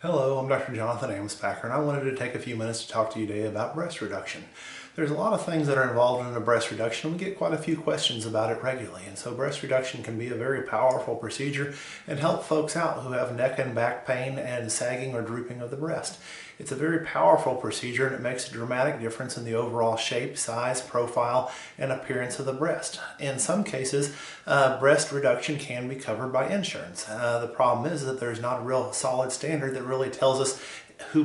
Hello, I'm Dr. Jonathan Amspacher, and I wanted to take a few minutes to talk to you today about breast reduction. There's a lot of things that are involved in a breast reduction. We get quite a few questions about it regularly, and so breast reduction can be a very powerful procedure and help folks out who have neck and back pain and sagging or drooping of the breast. It's a very powerful procedure, and it makes a dramatic difference in the overall shape, size, profile, and appearance of the breast. In some cases, breast reduction can be covered by insurance. The problem is that there's not a real solid standard that really tells us who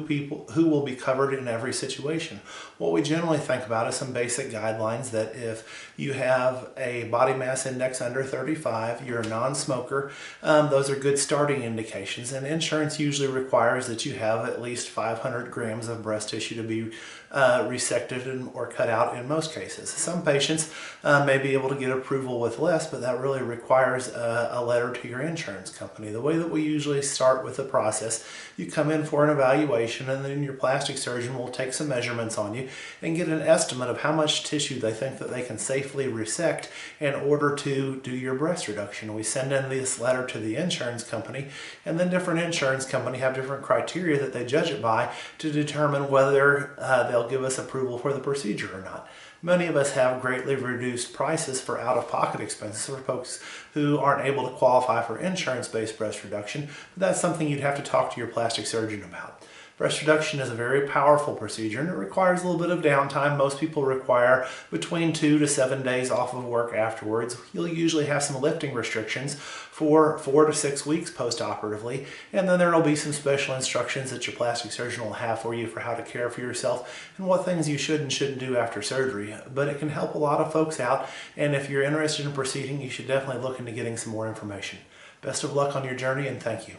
will be covered in every situation. What we generally think about is some basic guidelines that if you have a body mass index under 35, you're a non-smoker, those are good starting indications, and insurance usually requires that you have at least 500 grams of breast tissue to be resected or cut out in most cases. Some patients may be able to get approval with less, but that really requires a letter to your insurance company. The way that we usually start with the process, you come in for an evaluation, and then your plastic surgeon will take some measurements on you and get an estimate of how much tissue they think that they can safely resect in order to do your breast reduction. We send in this letter to the insurance company, and then different insurance companies have different criteria that they judge it by to determine whether they'll give us approval for the procedure or not. Many of us have greatly reduced prices for out-of-pocket expenses for folks who aren't able to qualify for insurance-based breast reduction, but that's something you'd have to talk to your plastic surgeon about. Breast reduction is a very powerful procedure, and it requires a little bit of downtime. Most people require between 2 to 7 days off of work afterwards. You'll usually have some lifting restrictions for 4 to 6 weeks post-operatively, and then there will be some special instructions that your plastic surgeon will have for you for how to care for yourself and what things you should and shouldn't do after surgery. But it can help a lot of folks out, and if you're interested in proceeding, you should definitely look into getting some more information. Best of luck on your journey, and thank you.